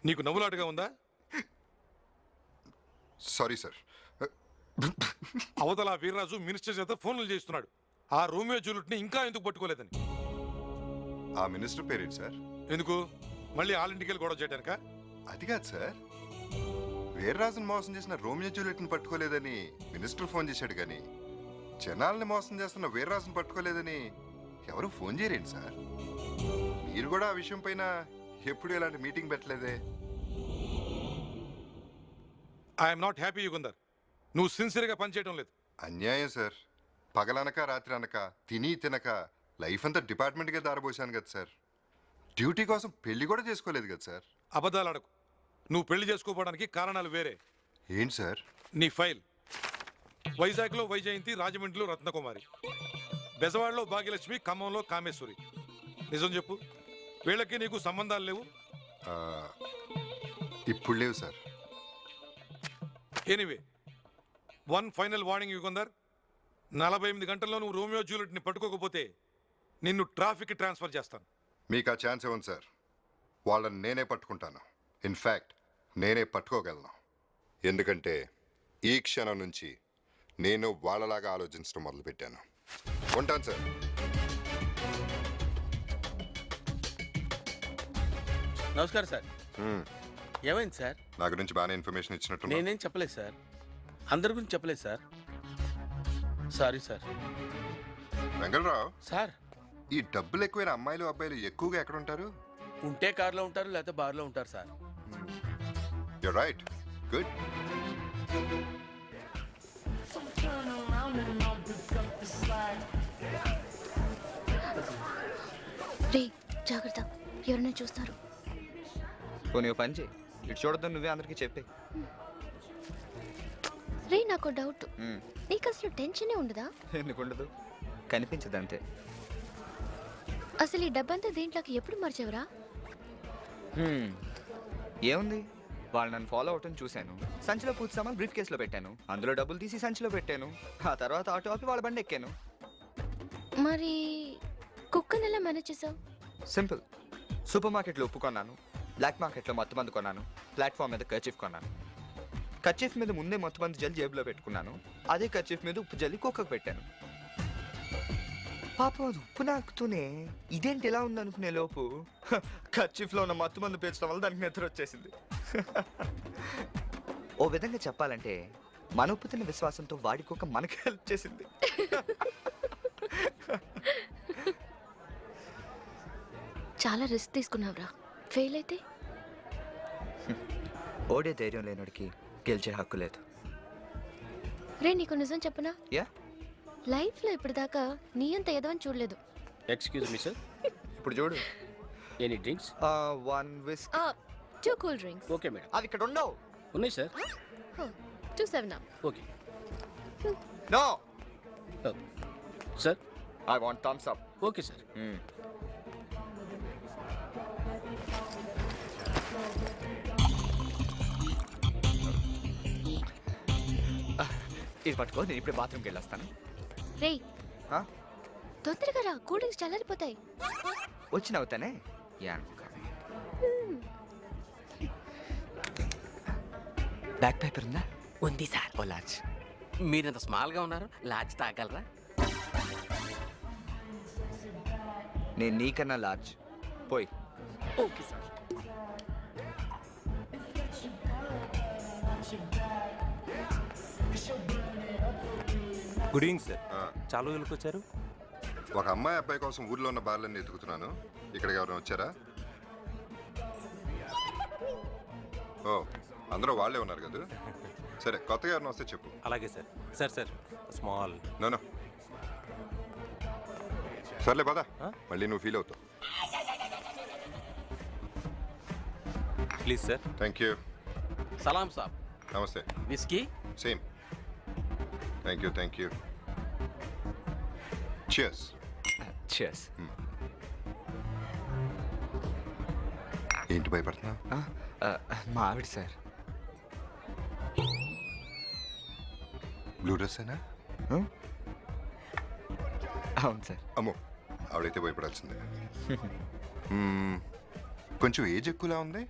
నీకు నవ్వులాటగా ఉందా? Sorry sir. అవతల వీర్రాజు మినిస్టర్ చేత ఫోన్లు చేస్తున్నాడు. ఆ రోమియో జూలియట్ని ఇంకా ఎందుకు పట్టుకోలేదని. ఆ మినిస్టర్ పేరేంటి సార్? ఎందుకు? మళ్ళీ ఆలింటికి వెళ్ళి గొడవ చేయడానికా? అది కాదు సార్, వీర్రాజుని మోసం చేసిన రోమియో జూలియట్ని పట్టుకోలేదని మినిస్టర్ ఫోన్ చేశాడు కానీ జనాల్ని మోసం చేస్తున్న వీర్రాజుని పట్టుకోలేదని ఎవరు ఫోన్ చేయరేంటి సార్? మీరు కూడా ఆ విషయం పైన ఎప్పుడు ఇలాంటి మీటింగ్ పెట్టలేదే. I'm not happy Yugandhar. నువ్వు సిన్సియర్గా పనిచేయడం లేదు. అన్యాయం సార్. పగలనక రాత్రి అనక తిని తినక లైఫ్ అంతా డిపార్ట్మెంట్గా దారబోసాను కదా సార్. డ్యూటీ కోసం పెళ్లి కూడా చేసుకోలేదు కదా సార్. అబద్ధాలు అడకు. నువ్వు పెళ్లి చేసుకోవడానికి కారణాలు వేరే. ఏంటి సార్? నీ ఫైల్. వైజాగ్లో వైజయంతి, రాజమండ్రిలో రత్నకుమారి, బెజవాడలో భాగ్యలక్ష్మి, ఖమ్మంలో కామేశ్వరి. నిజం చెప్పు, వీళ్ళకి నీకు సంబంధాలు లేవు? ఇప్పుడు లేవు sir. Anyway, one final warning Yugandhar. 48 గంటల్లో నువ్వు రోమియో జూలియట్ని పట్టుకోకపోతే నిన్ను ట్రాఫిక్కి ట్రాన్స్ఫర్ చేస్తాను. మీకు ఆ ఛాన్స్ ఇవ్వండి సార్. వాళ్ళని నేనే పట్టుకుంటాను. ఇన్ఫ్యాక్ట్ నేనే పట్టుకోగలను. ఎందుకంటే ఈ క్షణం నుంచి నేను వాళ్ళలాగా ఆలోచించడం మొదలుపెట్టాను. ఉంటాను సార్. నమస్కారం సార్. ఏమైంది సార్? నా గురించి బాగానే ఇన్ఫర్మేషన్ ఇచ్చినట్టు. నేనేం చెప్పలేదు సార్. అందరి గురించి చెప్పలేదు sir. Sorry sir. Vengalrao sir, ఈ డబ్బులు ఎక్కువైన అమ్మాయిలు అబ్బాయిలు ఎక్కువగా ఎక్కడ ఉంటారు? ఉంటే కార్లో ఉంటారు, లేకపోతే బార్లో ఉంటారు సార్. You're right. Good. రే జాగ్రత్త, ఎవరైనా చూస్తారు. పోనీ పని చేయి, ఇటు చూడద్దు, నువ్వే అందరికీ చెప్పే. రే నాకు డౌట్, నీకు అసలు టెన్షనే ఉండదా? ఎందుకు ఉండదు, కనిపించదు అంతే. అసలు ఈ డబ్బంతా దీంట్లోకి ఎప్పుడు మార్చేవరా? ఏముంది, వాళ్ళు నన్ను ఫాలో అవటం చూశాను. సంచిలో పూర్తి సామాన్ బ్రీఫ్ కేసులో పెట్టాను, అందులో డబ్బులు తీసి సంచిలో పెట్టాను. ఆ తర్వాత ఆటో ఆపి వాళ్ళ బండి ఎక్కాను. మరి కుక్కని ఎలా మేనేజ్ చేసావు? సింపుల్. సూపర్ మార్కెట్లో ఉప్పు కొన్నాను, బ్లాక్ మార్కెట్లో మత్తుమందు కొన్నాను, ప్లాట్ఫామ్ మీద కర్చీఫ్ కొన్నాను. కర్చీఫ్ మీద ముందే మత్తుమందు జల్లి జేబులో పెట్టుకున్నాను, అదే కర్చీఫ్ మీద ఉప్పు జల్లి కుక్కకు పెట్టాను. పాపం అది ఉప్పు నాకుతూనే ఇదేంటి ఇలా ఉందనుకునే లోపు కర్చీఫ్లో ఉన్న మత్తుమందు పేర్చడం వల్ల దానికి నిద్ర వచ్చేసింది. ఓ విధంగా చెప్పాలంటే మన ఉప్పు తిన్న విశ్వాసంతో వాడి కుక్క మనకి హెల్ప్ చేసింది. చాలా రిస్క్ తీసుకున్నావురా. ఫెయిల్ అయితే ఓడే ధైర్యం లేనోడికి గెలిచే హక్కు లేదు. రే నీకు నిజం చెప్పనా, యా, లైఫ్లో ఇప్పటిదాకా నీ అంత ఎదవని చూడలేదు. Excuse me sir. ఇప్పుడు చూడు. Any drinks? 1 whiskey. 2 cool drinks. Okay madam. అవి ఇక్కడ ఉండవు. ఉన్నాయి sir. 2 7up. Okay. No sir, I want Thums Up. Okay sir. ఇది పట్టుకో, నేను ఇప్పుడే బాత్రూమ్కి వెళ్ళొస్తాను. రే తొందరగా రా, కూల్ డ్రింక్స్ చల్లారిపోతాయి. వచ్చి నవ్వుతానే. బ్యాక్ పేపర్ ఉందా? ఉంది సార్. ఓ లాచ్. మీరింత స్మాల్గా ఉన్నారు, లాడ్జ్ తాగలరా? నేను నీకన్నా లార్జ్. పోయి. Okay sir. Good evening sir. చాలా రోజులకు వచ్చారు. ఒక అమ్మాయి అబ్బాయి కోసం ఊర్లో ఉన్న బార్లన్నీ ఎతుకుతున్నాను. ఇక్కడికి ఎవరైనా వచ్చారా? ఓ, అందరూ వాళ్ళే ఉన్నారు కదా. సరే, కొత్తగా ఎవరైనా వస్తే చెప్పు. అలాగే sir. Sir sir small. No సర్లే పద, మళ్ళీ నువ్వు ఫీల్ అవుతావు. Please sir. Thank you. సలాం సాబ్. నమస్తే. Whisky? Same. Thank you. Cheers. Cheers. ఏంటి భయపడుతున్నా? మా ఆవిడ సార్. బ్లూ డ్రెస్ అయినా? అవును సార్. అమ్మో ఆవిడైతే భయపడాల్సిందే. కొంచెం ఏజ్ ఎక్కువలా ఉంది.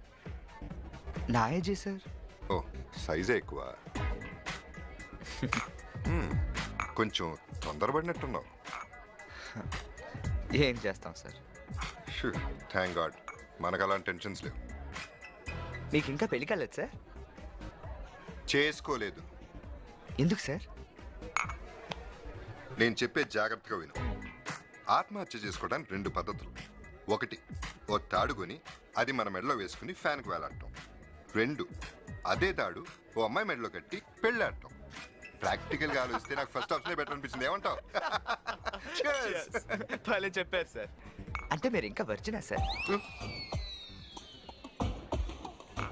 నా ఏజే సార్. ఓ సైజే ఎక్కువ. కొంచెం తొందరపడినట్టున్నావు. ఏం చేస్తాం సార్. థ్యాంక్ గాడ్ మనకు అలాంటి టెన్షన్స్ లేవు. మీకు ఇంకా పెళ్లి కాలేదు సార్? చేసుకోలేదు. ఎందుకు సార్? నేను చెప్పే జాగ్రత్తగా విను. ఆత్మహత్య చేసుకోవడానికి 2 పద్ధతులు. 1 ఓ తాడు కొని అది మన మెడలో వేసుకుని ఫ్యాన్కి వేలాడటం. 2 అదే తాడు ఓ అమ్మాయి మెడలో కట్టి పెళ్ళాడటం. ప్రాక్టికల్గా ఆలోచిస్తే నాకు ఫస్ట్ ఆప్షనే బెటర్ అనిపించింది. ఏమంటావు? భలే చెప్పారు సార్. అంటే మీరు ఇంకా వర్జినా సార్?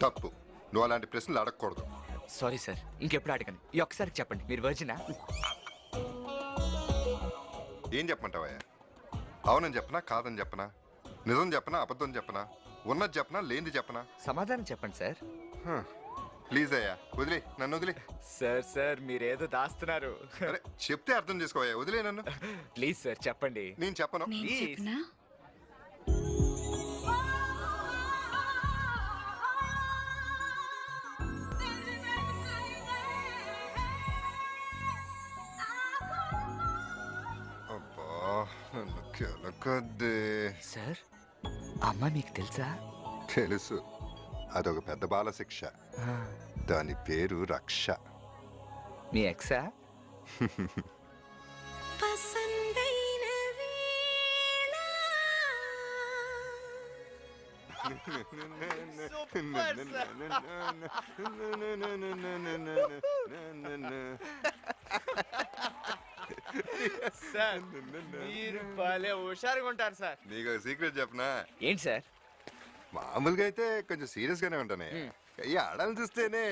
తప్పు. నువ్వు అలాంటి ప్రశ్నలు అడగకూడదు. సారీ సార్, ఇంకెప్పుడు అడగను. ఈ ఒక్కసారి చెప్పండి, మీరు వర్జినా? ఏం చెప్పమంటావయ్యా? అవునని చెప్పనా కాదని చెప్పనా? నిజం చెప్పనా అబద్ధం చెప్పనా? ఉన్నది చెప్పనా లేనిది చెప్పనా? సమాధానం చెప్పండి సార్. ప్లీజ్ అయ్యా వదిలే, నన్ను వదిలే. సార్ సార్ మీరేదో దాస్తున్నారు. అరే చెప్తే అర్థం చేసుకోవయ్యా, వదిలే నన్ను. ప్లీజ్ సార్ చెప్పండి. నేను చెప్పను. Please. అబ్బా నన్ను కెలకొద్దే. సార్ అమ్మ మీకు తెలుసా? తెలుసు, అదొక పెద్ద బాల శిక్ష. దాని పేరు రక్ష. మీ ఎక్సా? సార్ మీరు భలే హుషారుగా ఉంటారు సార్. నీకు ఒక సీక్రెట్ చెప్పనా? ఏంటి సార్? మామూలుగా అయితే కొంచెం సీరియస్ గానే ఉంటానే. ఈ ఆడాలని చూస్తేనే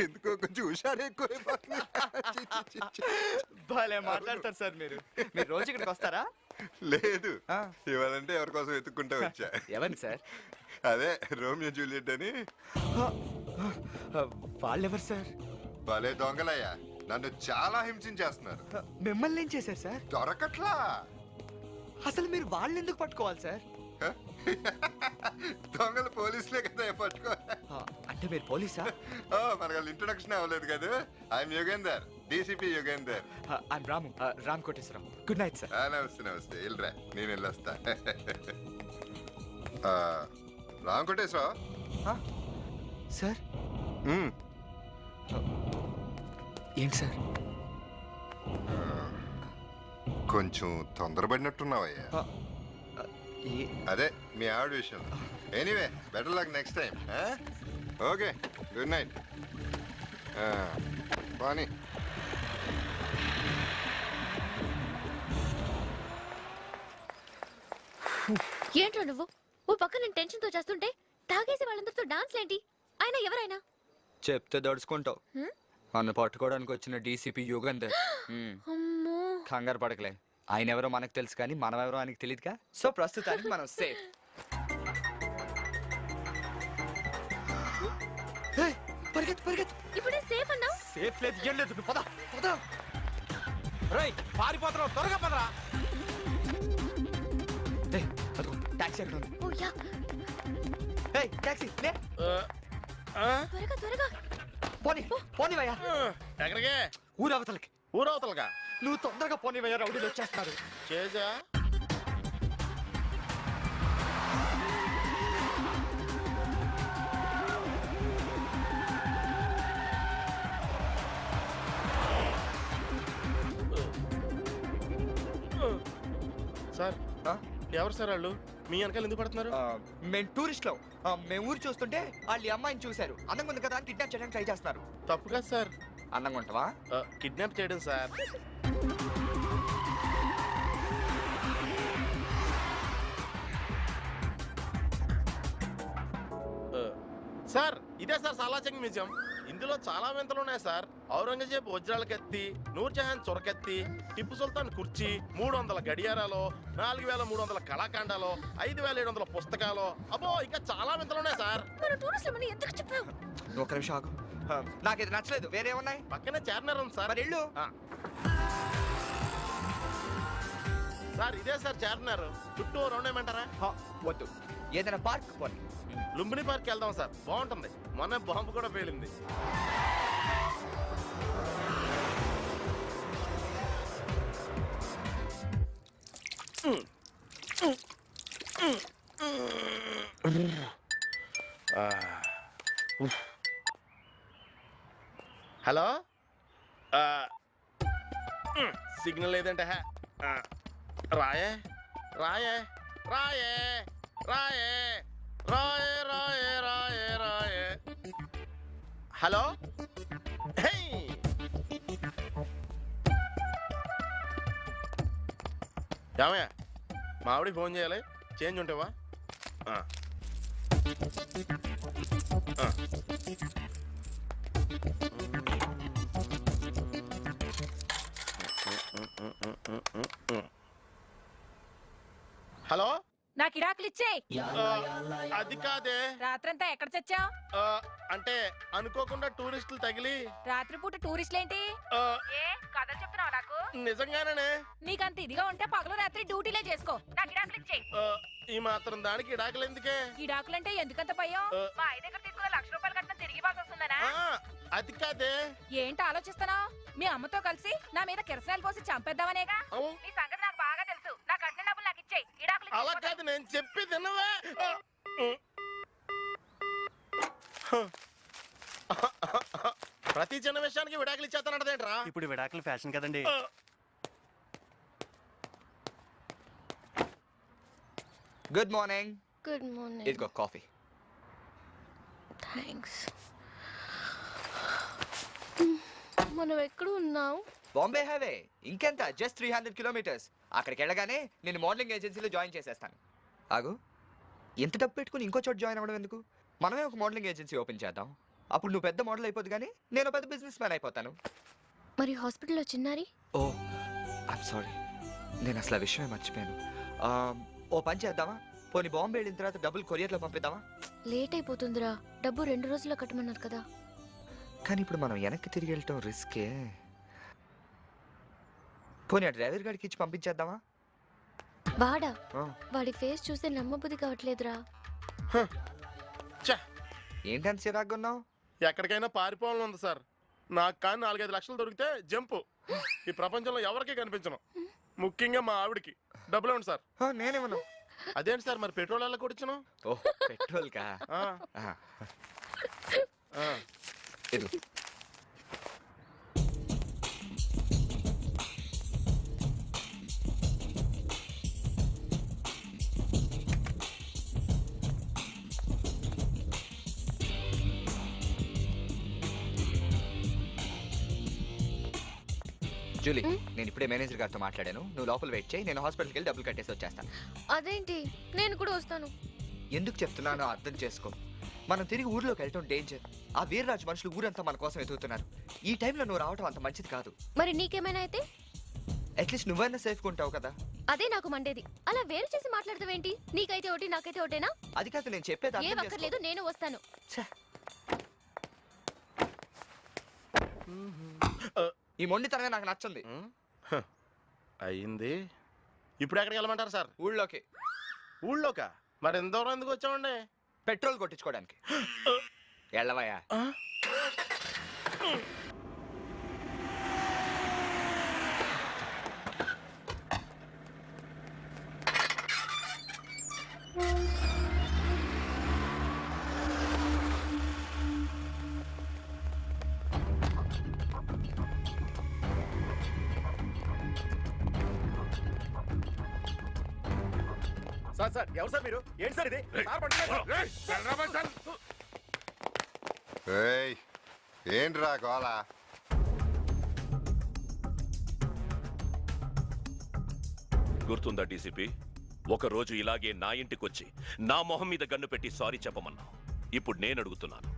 ఎందుకో కొంచెం హుషారు ఎక్కువ. భలే మాట్లాడతారు సార్ మీరు. మీరు రోజు ఇక్కడికి వస్తారా? లేదు, ఇవాళంటే ఎవరి కోసం వెతుక్కుంటా వచ్చా. ఎవరిని సార్? అదే రోమియో జూలియట్ అని. వాళ్ళెవరు సార్? భలే దొంగలయ్యా, నన్ను చాలా హింసించేస్తున్నారు. మిమ్మల్ని ఏం చేశారు సార్? దొరకట్లా. అసలు మీరు వాళ్ళని ఎందుకు పట్టుకోవాలి సార్? దొంగలు పోలీసులే కదా పట్టుకో. అంటే మీరు పోలీసా? మనకు వాళ్ళు ఇంట్రొడక్షన్ అవ్వలేదు కదా. I'm Yugender, DCP Yugender. I'm Ramu, Ram Koteswararao. Good night sir. నమస్తే నమస్తే. వెళ్ళరా, నేను వెళ్ళొస్తా. రామ్ కోటేశ్వరరావు సార్. ఏంటి సార్? కొంచెం తొందరపడినట్టున్నావయ్యా. అదే మీ ఆవిడ విషయం. Anyway better luck next time. Okay, good night. Bani. ఏంట్రా నువ్వు? ఓ పక్క నేను టెన్షన్ తో చేస్తుంటే తాగేసి వాళ్ళందరితో డాన్స్ ఏంటి? ఆయన ఎవరైనా చెప్తే దడుచుకుంటావు. నన్ను పట్టుకోవడానికి వచ్చిన డీసీపీ యుగంధర్. అమ్మో, కంగారు పడకలే. ఆయన ఎవరో మనకు తెలుసు కానీ మనం ఎవరో ఆయనకి తెలియదుగా. సో ప్రస్తుతానికి మనం సేఫ్. పరిగెత్తు పరిగెత్తు. ఇప్పుడే సేఫ్ అన్నావు. సేఫ్ లేదు, ఏం లేదు. పద పద. రేయ్ పారిపోతున్నావు, త్వరగా పదరా. అదిగో టాక్సీ ఎక్కడ ఉంది? ఓ యా, టాక్సీ లే. త్వరగా త్వరగా. పోనీ పోనీవయ్యా. ఎక్కడికే? ఊరవతలకి. ఊరవతలగా? నువ్వు తొందరగా పోనీవయ్యా, రౌడీలు వచ్చేస్తారు. చేజా సార్. ఎవరు సార్ వాళ్ళు? మీ వెనకాల ఎందుకు పడుతున్నారు? మేము టూరిస్ట్లో. మేము ఊరు చూస్తుంటే వాళ్ళు ఈ అమ్మాయిని చూశారు. అందంగా ఉంది కదా అని కిడ్నాప్ చేయడానికి ట్రై చేస్తున్నారు. తప్పు కాదు సార్. అందంగా ఉంటావా? కిడ్నాప్ చేయడం సార్. సార్ ఇదే సార్ సాలార్జంగ్ మ్యూజియం. ఇందులో చాలా వింతలు ఉన్నాయి సార్. ఔరంగజేబు వజ్రాల కత్తి, నూర్జహాన్ చొరకత్తి, టిప్పు సుల్తాన్ కుర్చీ, 300 గడియారాలు, 4300 కళాఖండాలు, 5700 పుస్తకాలు. అబ్బో ఇంకా చాలా వింతలు ఉన్నాయి సార్. మన టూరిస్టులమని ఎందుకు చెప్పావు? ఒక నిమిషం ఆగు. నాకు ఇది నచ్చలేదు. వేరే ఉన్నాయి? పక్కనే చార్మినార్ ఉంది సార్. మరి ఇల్లు. సార్ ఇదే సార్ చేరుతున్నారు. చుట్టూ రౌండ్ వేయమంటారా? వద్దు, ఏదైనా పార్క్ పోనీ. లుంబిని పార్క్ వెళ్దాం సార్, బాగుంటుంది. మొన్న బాంబు కూడా పేలింది. హలో, సిగ్నల్ లేదంటే రాయే రాయే రాయే రాయే రాయే రాయే రాయే రాయే. హలో, ఏమయ్యా మా ఆవిడకి ఫోన్ చేయాలి, చేంజ్ ఉంటావా? హలో, నాకు ఇడాకులు ఇచ్చేయ్. అది కాదే. రాత్రంతా ఎక్కడ చచ్చావు? అంటే అనుకోకుండా టూరిస్టులు తగిలి. రాత్రిపూట టూరిస్టులేంటి? ఆ, ఏ కథలు చెప్తున్నావు నాకు? నిజంగానే. నీకంత ఇదిగా ఉంటే పగలు రాత్రి డ్యూటీలే చేసుకో. నాకు ఇడాకులు ఇచ్చేయ్. ఈ మాత్రం దానికి ఇడాకులు ఎందుకే? ఇడాకులంటే ఎందుకంత భయం? ఆ. మా ఐదు దగ్గర తీసుకున్న ₹1,00,000 కట్టిన తిరిగి బాగా వస్తుందనా? అది కాదే. ఏంటి ఆలోచిస్తున్నావు? మీ అమ్మతో కలిసి నా మీద కిరసనాయలు పోసి చంపేద్దామనేగా? అవు. నీ సంగతి నాకు బాగా తెలుసు. నా కట్టిన డబ్బులు నాకు ఇచ్చేయ్. ఇడాకులు అలా ఇచ్చేయ్. కాదు, నేను చెప్పి తినవే. ప్రతి చిన్న విషయానికి విడాకులు ఇచ్చేస్తానంటదేంట్రా? ఇప్పుడు విడాకులు ఫ్యాషన్ కదండి. Good morning. Good morning. ఇదిగో కాఫీ. థ్యాంక్స్. మనం ఎక్కడ ఉన్నాం? బాంబే హైవే. ఇంకెంత, జస్ట్ 300 కిలోమీటర్స్. అక్కడికి వెళ్ళగానే నేను మోడలింగ్ ఏజెన్సీలో జాయిన్ చేసేస్తాను. ఆగు, ఎంత డబ్బు పెట్టుకుని ఇంకో చోట జాయిన్ అవ్వడం ఎందుకు? మనమే ఒక మోడలింగ్ ఏజెన్సీ ఓపెన్ చేద్దాం. అప్పుడు నువ్వు పెద్ద మోడల్ అయిపోద్ది, కానీ నేను పెద్ద బిజినెస్ మ్యాన్ అయిపోతాను. మరి హాస్పిటల్లో చిన్నారి? ఓ ఐమ్ సారీ, నేను అసలు ఆ విషయమే మర్చిపోయాను. ఓ పని చేద్దామా? పోనీ బాంబే వెళ్ళిన తర్వాత డబ్బులు కొరియర్లో పంపిద్దామా? లేట్ అయిపోతుందిరా. డబ్బు 2 రోజుల్లో కట్టమన్నారు కదా. కానీ ఇప్పుడు మనం వెనక్కి తిరిగి వెళ్ళటం రిస్కే. పోనీ ఆ డ్రైవర్ గారికి ఇచ్చి పంపించేద్దామా? వాడా? ఆ. వాడి ఫేస్ చూస్తే నమ్మబుద్ధి కావట్లేదురా. ఛ, ఏంటంత చిరాగ్గా ఉన్నావు? ఎక్కడికైనా పారిపోవాలని ఉంది సార్. నాకు కానీ 4-5 లక్షలు దొరికితే జంపు. ఈ ప్రపంచంలో ఎవరికీ కనిపించను, ముఖ్యంగా మా ఆవిడికి. డబ్బులు ఇవ్వండి సార్. నేనేమన్నా? అదేంటి సార్, మరి పెట్రోల్ ఎలా కొడిచను? ఓ పెట్రోల్ కా? ఇదిగో. జూలీ, నేను ఇప్పుడే మేనేజర్ గారితో మాట్లాడాను. నువ్వు లోపల వెయిట్ చేయి, నేను హాస్పిటల్కి వెళ్ళి డబ్బులు కట్టేసి వచ్చేస్తాను. అదేంటి, నేను కూడా వస్తాను. ఎందుకు చెప్తున్నానో అర్థం చేసుకో. మనం తిరిగి ఊర్లోకి వెళ్ళటం డేంజర్. ఆ వీర్రాజు మనుషులు ఊరంతా మన కోసం ఎదుగుతున్నారు. ఈ టైంలో నువ్వు రావటం అంత మంచిది కాదు. మరి నీకేమైనా అయితే? అట్లీస్ట్ నువ్వైనా సేఫ్గా ఉంటావు కదా. అదే నాకు మండేది. అలా వేరు చేసి మాట్లాడతావేంటి? నీకైతే ఒకటి, నాకైతే ఒకటేనా? అది కాదు నేను చెప్పేది ఏ అర్థం అక్కర్లేదు, చేసుకో. నేను వస్తాను. ఛే. ఈ మొండితనమే నాకు నచ్చింది. అయింది. ఇప్పుడు ఎక్కడికి వెళ్ళమంటారు సార్? ఊళ్ళోకి. ఊళ్ళోకా? మరి ఎంత దూరం ఎందుకు వచ్చామండి? పెట్రోల్ కొట్టించుకోవడానికి. ఎళ్ళవయ్యా. సార్ సార్, ఎవరు సార్ మీరు? ఏంటి సార్ ఇది? ఏయ్, ఏంట్రా గోళ? గుర్తుందా డీసీపీ? ఒకరోజు ఇలాగే నా ఇంటికొచ్చి నా మొహం మీద గన్ను పెట్టి సారీ చెప్పమన్నా. ఇప్పుడు నేను అడుగుతున్నాను,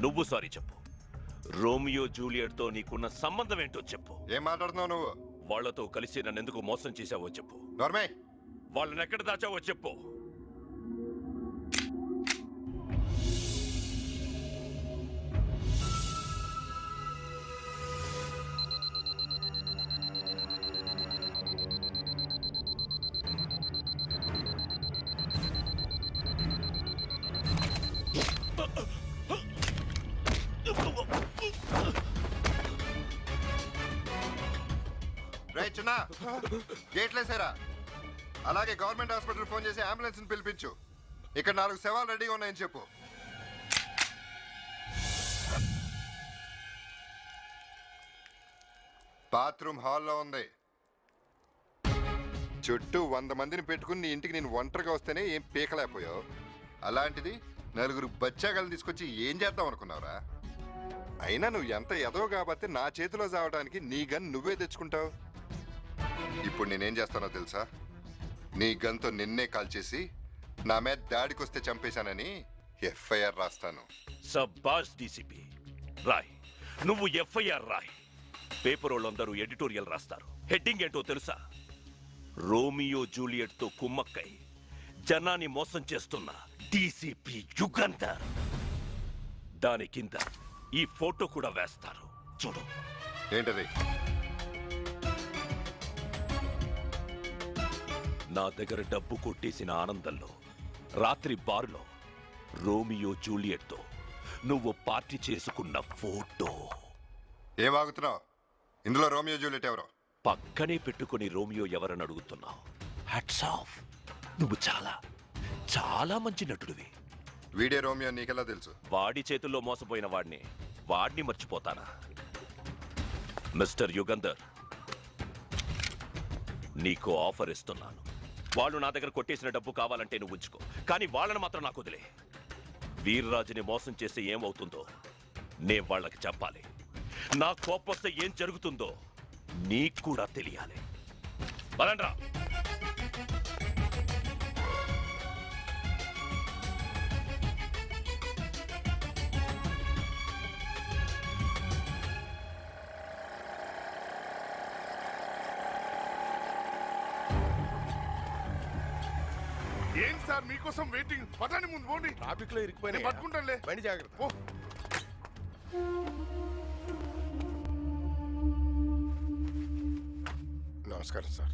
నువ్వు సారీ చెప్పు. రోమియో జూలియట్తో నీకున్న సంబంధం ఏంటో చెప్పు. ఏం మాట్లాడుతున్నావు నువ్వు? వాళ్లతో కలిసి నన్నెందుకు మోసం చేశావో చెప్పు. నోర్మే. వాళ్ళని ఎక్కడ దాచావో చెప్పు. రైట్ చిన్న గేట్లేసారా? అలాగే గవర్నమెంట్ హాస్పిటల్ ఫోన్ చేసి అంబులెన్స్ పిలిపించు. ఇక్కడ 4 శవాలు రెడీగా ఉన్నాయని చెప్పు. బాత్రూమ్ హాల్లో ఉంది. చుట్టూ 100 మందిని పెట్టుకుని నీ ఇంటికి నేను ఒంటరిగా వస్తేనే ఏం పీకలేకపోయావు. అలాంటిది 4 బచ్చాగాలను తీసుకొచ్చి ఏం చేద్దాం అనుకున్నావురా? అయినా నువ్వు ఎంత ఎదవో కాబట్టి నా చేతిలో చావడానికి నీ గన్ నువ్వే తెచ్చుకుంటావు. ఇప్పుడు నేనేం చేస్తానో తెలుసా? నీ గన్తో నిన్నే కాల్ చేసి నా మీద దాడికొస్తే చంపేశానని ఎఫ్ఐఆర్ రాస్తాను. సబ్బాస్ డీసీపీ రాయ్, నువ్వు ఎఫ్ఐఆర్ రాయ్. పేపర్ వాళ్ళందరూ ఎడిటోరియల్ రాస్తారు. హెడ్డింగ్ ఏంటో తెలుసా? రోమియో జూలియట్ తో కుమ్మక్కై జనాన్ని మోసం చేస్తున్న డీసీపీ యుగంధర్. దాని కింద ఈ ఫోటో కూడా వేస్తారు. చూడు. ఏంటది? నా దగ్గర డబ్బు కొట్టేసిన ఆనందంలో రాత్రి బారులో రోమియో జూలియట్ తో నువ్వు పార్టీ చేసుకున్న ఫోటో. ఏం ఆగుతున్నావు? ఇందులో రోమియో జూలియట్ ఎవరో? పక్కనే పెట్టుకుని రోమియో ఎవరని అడుగుతున్నావు? హ్యాట్స్ ఆఫ్, నువ్వు చాలా చాలా మంచి నటుడివి. వీడియో రోమియో నీకెలా తెలుసు? వాడి చేతుల్లో మోసపోయిన వాడిని మర్చిపోతానా? మిస్టర్ యుగంధర్, నీకు ఆఫర్ ఇస్తున్నాను. వాళ్ళు నా దగ్గర కొట్టేసిన డబ్బు కావాలంటే నువ్వు ఉంచుకో, కానీ వాళ్ళని మాత్రం నాకు వదిలే. వీర్రాజుని మోసం చేస్తే ఏమవుతుందో నేను వాళ్ళకి చెప్పాలి. నా కోపొస్తే ఏం జరుగుతుందో నీకు కూడా తెలియాలి. పదండ్రా. ఏం సార్ మీకోసం వెయిటింగ్. పదండి ముందు పోండి. ట్రాఫిక్ లో ఇరికిపోయినా పట్టుకుంటానులే. బండి జాగ్రత్త. ఓ నమస్కారం సార్.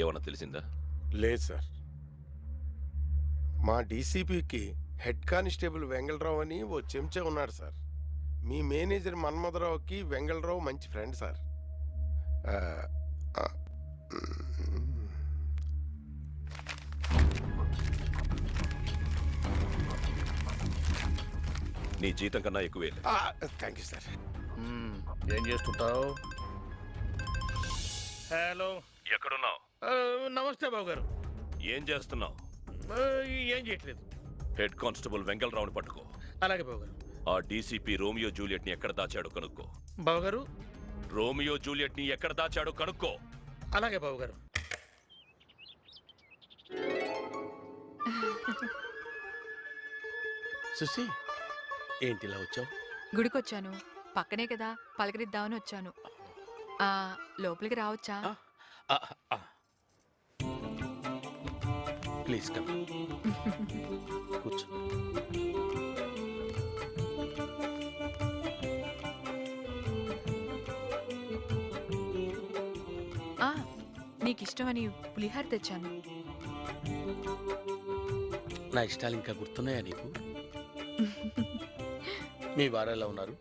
ఏమన్నా తెలిసిందా? లేదు సార్, మా డీసీపీకి హెడ్ కానిస్టేబుల్ వెంగళరావు అని ఓ చెంచా ఉన్నాడు సార్. మీ మేనేజర్ మన్మధరావుకి వెంగళరావు మంచి ఫ్రెండ్ సార్. ఆ, ఆ, నీ జీతం కన్నా ఎక్కువే. Thank you sir. ఏం చేస్తుంటావు? హలో, ఎక్కడున్నావు? నమస్తే బాబు గారు. ఏం చేస్తున్నావు? ఏం చేయట్లేదు. హెడ్ కానిస్టేబుల్ వెంగళరావుని పట్టుకో. అలాగే బాబు గారు. ఆ డీసీపీ రోమియో జూలియట్ ని ఎక్కడ దాచాడో కనుక్కో. బాబు గారు. రోమియో జూలియట్ ని ఎక్కడ దాచాడో కనుక్కో. అలాగే బాబు గారు. సుసి, ఏంటి ఇలా వచ్చావు? గుడికొచ్చాను. పక్కనే కదా, పలకరిద్దామని వచ్చాను. లోపలికి రావచ్చా? Please come. కూర్చో. నీకు ఇష్టమని పులిహార తెచ్చాను. నా ఇష్టాలు ఇంకా గుర్తున్నాయా నీకు? మీ వారు ఎలా ఉన్నారు?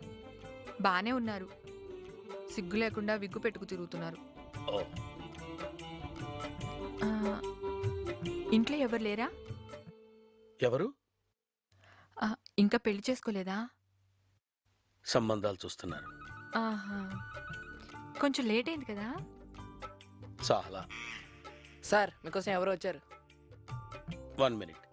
బానే ఉన్నారు. సిగ్గు లేకుండా విగ్గు పెట్టుకు తిరుగుతున్నారు. ఓ, ఇంట్లో ఎవరు లేరా? ఎవరు? ఇంకా పెళ్లి చేసుకోలేదా? సంబంధాలు చూస్తున్నారు. ఆహా, కొంచెం లేట్ అయింది కదా. చాలా. సార్ మీకోసం ఎవరు వచ్చారు? 1 minute.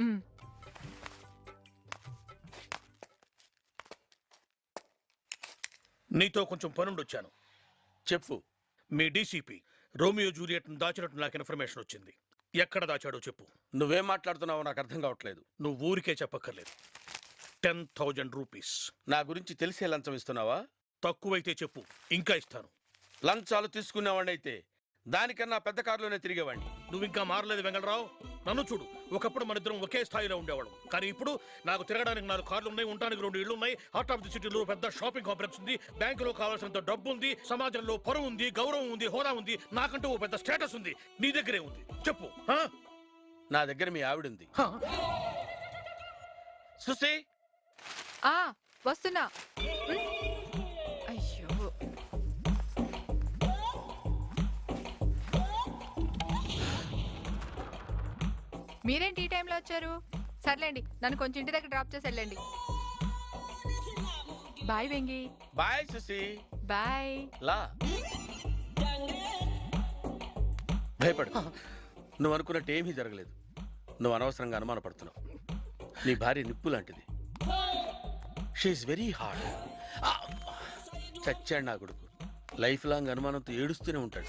నీతో కొంచెం పనుండి వచ్చాను. చెప్పు. మీ డీసీపీ రోమియో జూలియట్ను దాచినట్టు నాకు ఇన్ఫర్మేషన్ వచ్చింది. ఎక్కడ దాచాడో చెప్పు. నువ్వేం మాట్లాడుతున్నావో నాకు అర్థం కావట్లేదు. నువ్వు ఊరికే చెప్పక్కర్లేదు. 10,000 రూపీస్. నా గురించి తెలిసే లంచం ఇస్తున్నావా? తక్కువైతే చెప్పు, ఇంకా ఇస్తాను. లంచాలు తీసుకునేవాడిని అయితే దానికన్నా పెద్ద కారులోనే తిరిగేవాడిని. నువ్వు ఇంకా మారలేదు వెంగళరావు. నన్ను చూడు, ఒకప్పుడు మన ఇద్దరం ఒకే స్థాయిలో ఉండేవాళ్ళం. కానీ ఇప్పుడు నాకు తిరగడానికి 4 కార్లు ఉన్నాయి, ఉండడానికి 2 ఇళ్ళు ఉన్నాయి, హార్ట్ ఆఫ్ ది సిటీలో పెద్ద షాపింగ్ కాంప్లెక్స్ ఉంది, బ్యాంకులో కావాల్సినంత డబ్బు ఉంది, సమాజంలో పరువు ఉంది, గౌరవం ఉంది, హోదా ఉంది, నాకంటూ ఓ పెద్ద స్టేటస్ ఉంది. నీ దగ్గరే ఉంది. చెప్పు. నా దగ్గర మీ ఆవిడుంది. సుసి, వస్తున్నా. అయ్యో, మీరేంటి ఈ టైంలో వచ్చారు? సర్లేండి, నన్ను కొంచెం ఇంటి దగ్గర డ్రాప్ చేసి వెళ్ళండి. Bye Vengi. Bye Susi. Bye. లా భయపడు. నువ్వు అనుకున్నట్టు ఏమీ జరగలేదు. నువ్వు అనవసరంగా అనుమానపడుతున్నావు. నీ భార్య నిప్పు లాంటిది. She's very hard. చచ్చాడు నా కొడుకు. లైఫ్ లాంగ్ అనుమానంతో ఏడుస్తూనే ఉంటాడు.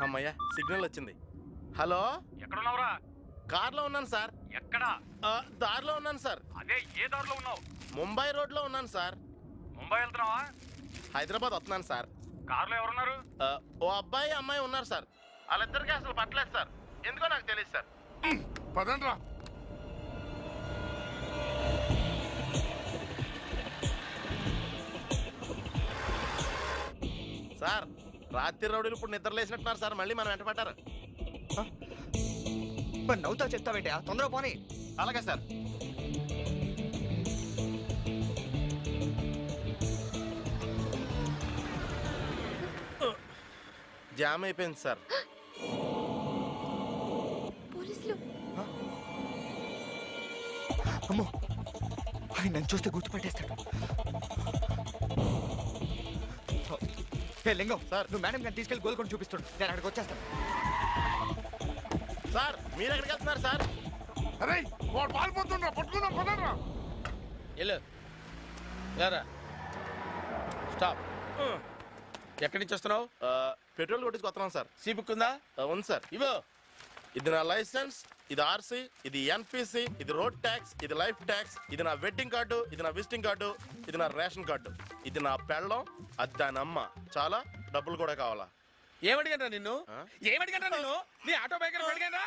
అమ్మయ్య, సిగ్నల్ వచ్చింది. హలో, ఎక్కడున్నావురా? కార్లో ఉన్నాను సార్. ఎక్కడా? దారిలో ఉన్నాను సార్. అదే ఏ దారిలో ఉన్నావు? ముంబై రోడ్లో ఉన్నాను సార్. ముంబై వెళ్తున్నావా? హైదరాబాద్ వస్తున్నాను సార్. కారులో ఎవరున్నారు? ఓ అబ్బాయి అమ్మాయి ఉన్నారు సార్. వాళ్ళిద్దరికి అసలు పట్టలేదు సార్. ఎందుకో నాకు తెలియదు సార్. పదండ్రా. సార్, రాత్రి రౌడీలు ఇప్పుడు నిద్ర లేసినట్టున్నారు సార్. మళ్ళీ మనం వెంట పట్టారు. మరి నవ్వుతా చెప్తావేంటి? తొందరగా పోనీ. అలాగే సార్. జామ్ అయిపోయింది సార్. పోలీసులు. అమ్మో, ఆయన నన్ను చూస్తే గుర్తుపట్టేస్తాడు. లింగం సార్, నువ్వు మేడం గారిని తీసుకెళ్ళి గోల్కొండ చూపిస్తాడు. నేను అక్కడికి వచ్చేస్తాను. సార్, మీరు ఎక్కడికి వెళ్తున్నారు సార్? అరే వాడు పారిపోతుండ్రా, పట్టుకుందాం పదండ్రా. లేరా, స్టాప్. ఎక్కడి నుంచి వస్తున్నావు? పెట్రోల్ కొట్టించుకొస్తున్నాం సార్. సీ బుక్ ఉందా? ఉంది సార్. ఇవో. ఇది నా లైసెన్స్, ఇది ఆర్సీ, ఇది ఎన్పిసి, ఇది రోడ్ ట్యాక్స్, ఇది లైఫ్ ట్యాక్స్, ఇది నా వెడ్డింగ్ కార్డు, ఇది నా విజిటింగ్ కార్డు, ఇది నా రేషన్ కార్డు, ఇది నా పెళ్ళం, అది దాని అమ్మ. చాలా డబ్బులు కూడా కావాలా? ఏమడిగంటా నిన్ను? ఏమడిగంటా నిన్ను? నీ ఆటో బైక్ అడిగానా?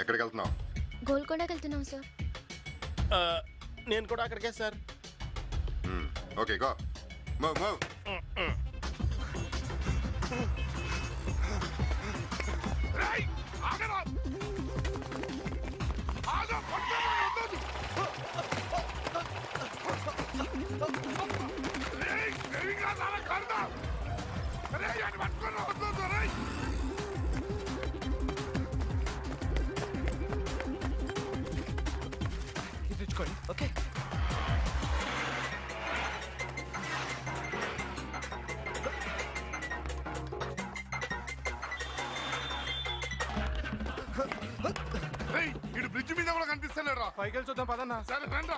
ఎక్కడికి వెళ్తున్నావు? గోల్కొండకి వెళ్తున్నాం సార్. నేను కూడా అక్కడికే sir. Okay go. Move move. రేయ్, ఆగరా. ఆగు, పట్టుకోమని వద్దు. రేయ్, రేయ్, అలా కారుదా. రేయ్, అని పట్టుకొని వద్దు, రేయ్. ఇది తెచ్చుకోండి. ఓకే. రేయ్, ఇటు బ్రిడ్జ్ మీద కూడా కనిపిస్తలేరా? పైకి వెళ్ళి చూద్దాం పదన్నా. సరే రండ్రా.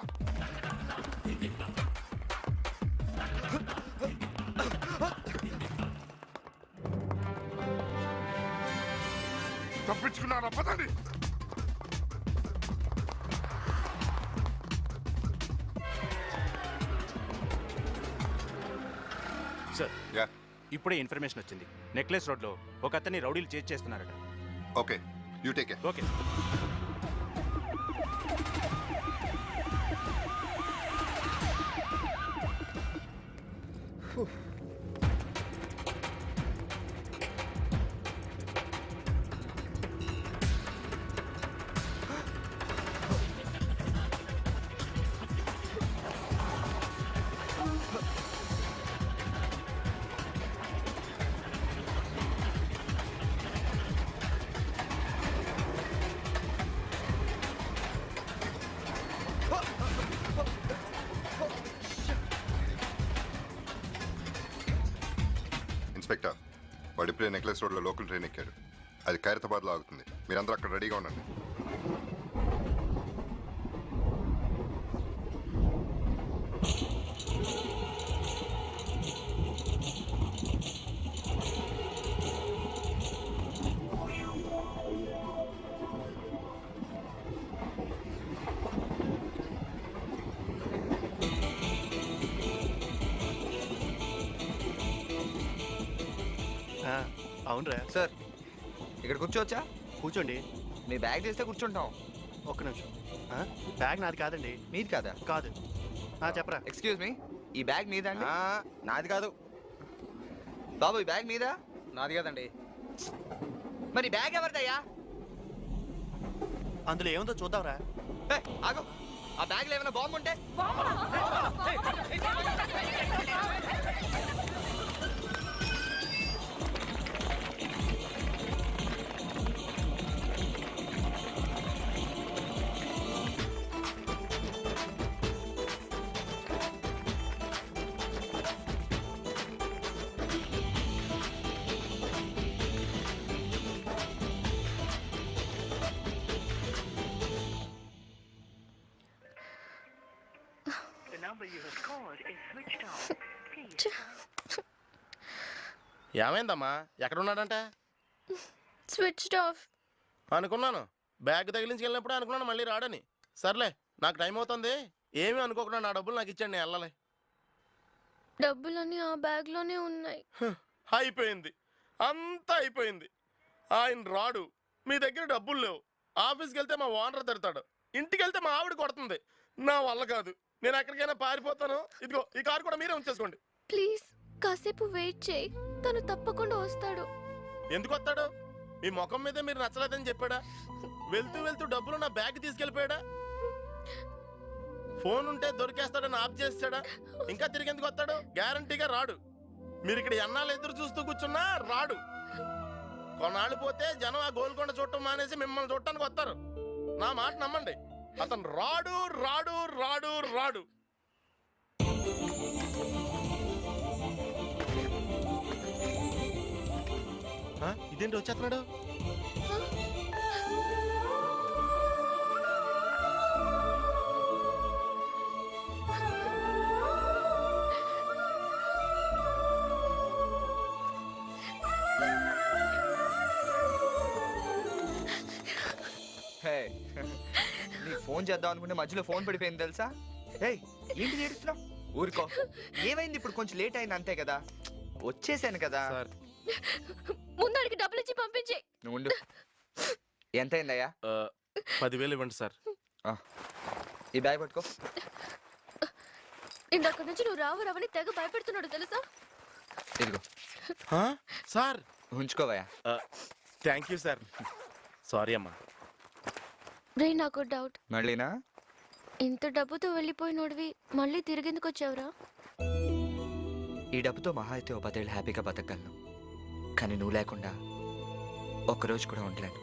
తప్పించుకున్నారా? పదండి. సార్, యా, ఇప్పుడే ఇన్ఫర్మేషన్ వచ్చింది. నెక్లెస్ రోడ్లో ఒక అతన్ని రౌడీలు చేజ్ చేస్తున్నారట. Okay, you take care. Okay. Inspector, వాడు ఇప్పుడే నెక్లెస్ రోడ్లో లోకల్ ట్రైన్ ఎక్కాడు. అది ఖైరతాబాద్లో ఆగుతుంది. మీరందరూ అక్కడ రెడీగా ఉండండి. అవునరా సార్, ఇక్కడ కూర్చోవచ్చా? కూర్చోండి. మీ బ్యాగ్ చేస్తే కూర్చుంటాం. ఒక్క నిమిషం. బ్యాగ్ నాది కాదండి. మీది కాదా? కాదు. చెప్పరా. ఎక్స్క్యూజ్ మీ, ఈ బ్యాగ్ మీదా అండి? నాది కాదు బాబు, ఈ బ్యాగ్ మీదా? నాది కాదండి. మరి బ్యాగ్ ఎవరిదయ్యా? అందులో ఏముందో చూద్దాంరా. ఆగు, ఆ బ్యాగ్ లో ఏమైనా బాంబు ఉంటే ఏమైందమ్మా ఎక్కడున్నాడంట? Switched off. అనుకున్నాను బ్యాగ్ తగిలించుకెళ్ళినప్పుడు అనుకున్నాను మళ్ళీ రాడని. సర్లే నాకు టైం అవుతుంది, ఏమీ అనుకోకుండా నా డబ్బులు నాకు ఇచ్చాడు, నేను వెళ్ళాలి. డబ్బులన్నీ ఆ బ్యాగ్ లోనే ఉన్నాయి. అయిపోయింది, అంతా అయిపోయింది. ఆయన రాడు, మీ దగ్గర డబ్బులు లేవు, ఆఫీస్కి వెళ్తే మా ఓనర్ తిడతాడు, ఇంటికి వెళ్తే మా ఆవిడ కొడుతుంది. నా వల్ల కాదు, నేను ఎక్కడికైనా పారిపోతాను. ఇదిగో ఈ కారు కూడా మీరే ఉంచేసుకోండి. ప్లీజ్ కాసేపు వెయిట్ చేయి, తను తప్పకుండా వస్తాడు. ఎందుకు వస్తాడు? మీ ముఖం మీద మీరు నచ్చలేదని చెప్పాడా? వెళ్తూ వెళ్తూ డబ్బులు నా బ్యాగ్ తీసుకెళ్ళిపోయాడా? ఫోన్ ఉంటే దొరికేస్తాడని ఆఫ్ చేస్తాడా? ఇంకా తిరిగి ఎందుకు వస్తాడు? గ్యారంటీగా రాడు. మీరు ఇక్కడ ఎన్నాళ్ళు ఎదురు చూస్తూ కూర్చున్నా రాడు. కొన్నాళ్ళు పోతే జనం ఆ గోల్కొండ చూడటం మానేసి మిమ్మల్ని చూడటానికి వస్తారు. నా మాట నమ్మండి, అతను రాడు రాడు రాడు రాడు. ఇదేంటి వచ్చేస్తున్నాడు? నీకు ఫోన్ చేద్దాం అనుకుంటే మధ్యలో ఫోన్ పడిపోయింది తెలుసా? ఏయ్ ఏంటి ఏడుస్తున్నావు? ఊరుకో. ఏమైంది? ఇప్పుడు కొంచెం లేట్ అయింది అంతే కదా, వచ్చేసాను కదా. ముందడికి డబ్బులు ఇచ్చి పంపించే. నువ్వు ఉండు. ఎంత అయిందయ్యా? 10,000 ఇవ్వండి సార్. ఈ బ్యాగ్ పట్టుకో. ఇందాక నుంచి నువ్వు రావు రావని తెగ భయపెడుతున్నాడు తెలుసా? ఇదిగో సార్. ఉంచుకోవయ్యా. Thank you sir. సారీ అమ్మా. రే నాకు డౌట్. మళ్ళీనా? ఇంత డబ్బుతో వెళ్ళిపోయినోడివి మళ్ళీ తిరిగెందుకు వచ్చావురా? ఈ డబ్బుతో మహా అయితే 10 ఏళ్ళు హ్యాపీగా బతకగలను, కానీ నువ్వు లేకుండా ఒక్కరోజు కూడా ఉండలేను.